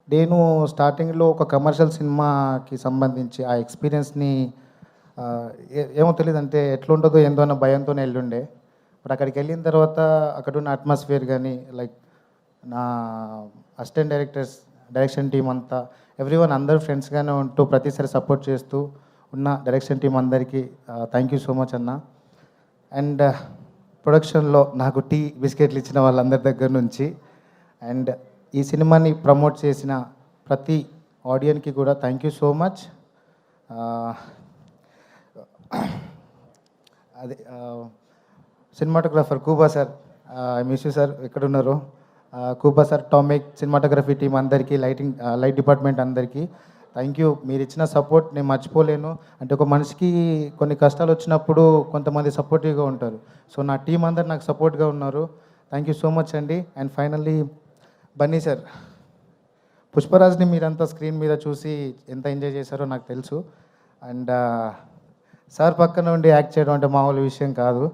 నేను స్టార్టింగ్‌లో ఒక కమర్షియల్ సినిమాకి సంబంధించి ఆ ఎక్స్‌పీరియన్స్‌ని ఏమో తెలీదంటే ఎట్లుంటదో ఏందో అన్న భయంతోనే ఎళ్ళుండే. బట్ అక్కడికెళ్ళిన తర్వాత అక్కడున్న అట్మాస్ఫియర్ గానీ, లైక్ నా అసిస్టెంట్ డైరెక్టర్స్, డైరెక్షన్ టీమ్ అంతా ఎవ్రీవన్ అందరూ ఫ్రెండ్స్‌గానే ఉంటూ ప్రతిసారి సపోర్ట్ చేస్తూ ఉన్న డైరెక్షన్ టీమ్ అందరికీ థ్యాంక్ యూ సో మచ్ అన్న. అండ్ ప్రొడక్షన్‌లో నాకు టీ, బిస్కెట్లు ఇచ్చిన వాళ్ళందరి దగ్గర నుంచి అండ్ ఈ సినిమాని ప్రమోట్ చేసిన ప్రతి ఆడియన్కి కూడా థ్యాంక్ యూ సో మచ్. అదే cinematographer కూబా sir, miss you sir, ఎక్కడున్నారు? కూబా సార్, టామిక్ సినిమాటోగ్రఫీ టీం అందరికీ, లైట్ డిపార్ట్మెంట్ అందరికీ థ్యాంక్ యూ. మీరు ఇచ్చిన సపోర్ట్ నేను మర్చిపోలేను. అంటే ఒక మనిషికి కొన్ని కష్టాలు వచ్చినప్పుడు కొంతమంది సపోర్టివ్గా ఉంటారు. సో నా టీం అందరు నాకు సపోర్ట్గా ఉన్నారు. థ్యాంక్ యూ సో మచ్ అండి. అండ్ ఫైనల్లీ బన్నీ సార్, పుష్పరాజ్ని మీరంతా స్క్రీన్ మీద చూసి ఎంత ఎంజాయ్ చేశారో నాకు తెలుసు. అండ్ సార్ పక్కన ఉండి యాక్ట్ చేయడం అంటే మామూలు విషయం కాదు.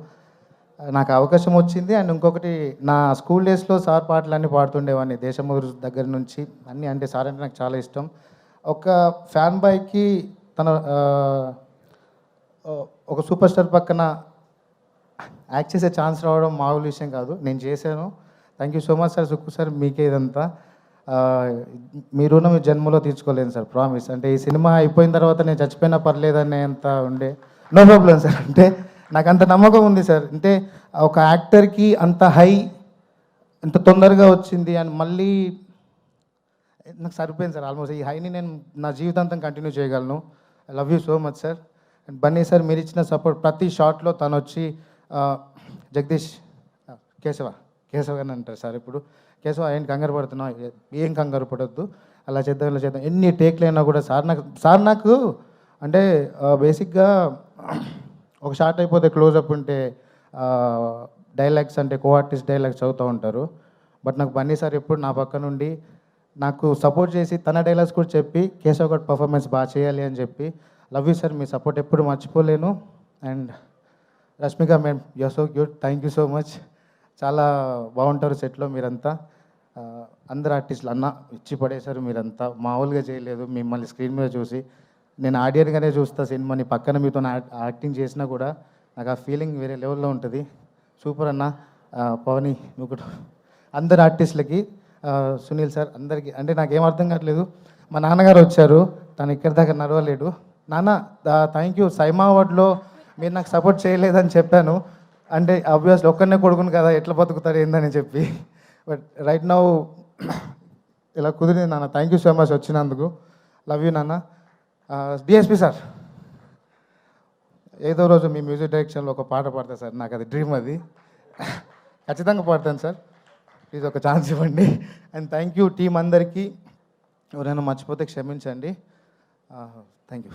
నాకు అవకాశం వచ్చింది. అండ్ ఇంకొకటి, నా స్కూల్ డేస్లో సార్ పాటలన్నీ పాడుతుండేవాడిని, దేశముగురు దగ్గర నుంచి అన్నీ. అంటే సార్ అంటే నాకు చాలా ఇష్టం. ఒక ఫ్యాన్ బాయ్కి తన ఒక సూపర్ స్టార్ పక్కన యాక్ట్ చేసే ఛాన్స్ రావడం మామూలు విషయం కాదు. నేను చేశాను. Thank you so much sir. Sukku sir, మీకే ఇదంతా. మీ రుణం మీ జన్మలో తీర్చుకోలేను సార్, ప్రామిస్. అంటే ఈ సినిమా అయిపోయిన తర్వాత నేను చచ్చిపోయినా పర్లేదనేంత ఉండే. No problem sir. అంటే నాకు అంత నమ్మకం ఉంది సార్. అంటే ఒక యాక్టర్కి అంత హై ఎంత తొందరగా వచ్చింది అని మళ్ళీ నాకు సరిపోయింది సార్. ఆల్మోస్ట్ ఈ హైని నేను నా జీవితాంతం కంటిన్యూ చేయగలను. I love you so much sir. And Bunny sir, మీరు ఇచ్చిన సపోర్ట్ ప్రతి షాట్లో తను వచ్చి జగదీష్, కేశవ అని అంటారు సార్. ఇప్పుడు కేశవ ఏం కంగారు పడుతున్నావు? ఏం కంగారు పడొద్దు, అలా చేద్దాం ఇలా చేద్దాం. ఎన్ని టేక్లు అయినా కూడా సార్ నాకు అంటే బేసిక్గా ఒక షార్ట్ అయిపోతే క్లోజప్ ఉంటే డైలాగ్స్ అంటే కో ఆర్టిస్ట్ డైలాగ్స్ చదువుతూ ఉంటారు. బట్ నాకు బన్నీ సార్ ఎప్పుడు నా పక్క నుండి నాకు సపోర్ట్ చేసి తన డైలాగ్స్ కూడా చెప్పి కేశవ్ గడ్ పర్ఫార్మెన్స్ బాగా చేయాలి అని చెప్పి. Love you sir. మీ సపోర్ట్ ఎప్పుడు మర్చిపోలేను. And Rashmika ma'am, you are so cute. Thank you so much. చాలా బాగుంటారు సెట్లో మీరంతా. అందరు ఆర్టిస్టులు అన్న ఇచ్చి పడేశారు మీరంతా, మామూలుగా చేయలేదు. మిమ్మల్ని స్క్రీన్ మీద చూసి నేను ఆడియన్గానే చూస్తా సినిమాని. పక్కన మీతో యాక్టింగ్ చేసినా కూడా నాకు ఆ ఫీలింగ్ వేరే లెవెల్లో ఉంటుంది. సూపర్ అన్న. పవని, నువ్వు కూడా అందరు ఆర్టిస్టులకి, సునీల్ సార్ అందరికీ. అంటే నాకేం అర్థం కావట్లేదు. మా నాన్నగారు వచ్చారు, తను ఇక్కడి దాకా నడవలేడు. నాన్న థ్యాంక్ యూ. సైమా అవార్డ్లో మీరు నాకు సపోర్ట్ చేయలేదని చెప్పాను. అంటే ఆబ్వియస్లీ ఒక్కనే కొడుకును కదా, ఎట్లా బతుకుతారు ఏందని చెప్పి. బట్ రైట్ నౌ ఇలా కుదిరింది నాన్న. థ్యాంక్ యూ సో మచ్ వచ్చినందుకు. లవ్ యూ నాన్న. డిఎస్పి సార్, ఏదో రోజు మీ మ్యూజిక్ డైరెక్షన్లో ఒక పాట పాడతా సార్. నాకు అది డ్రీమ్, అది ఖచ్చితంగా పాడతాను సార్. ప్లీజ్ ఒక ఛాన్స్ ఇవ్వండి. అండ్ థ్యాంక్ యూ టీం అందరికీ. ఎవరైనా మర్చిపోతే క్షమించండి. Thank you.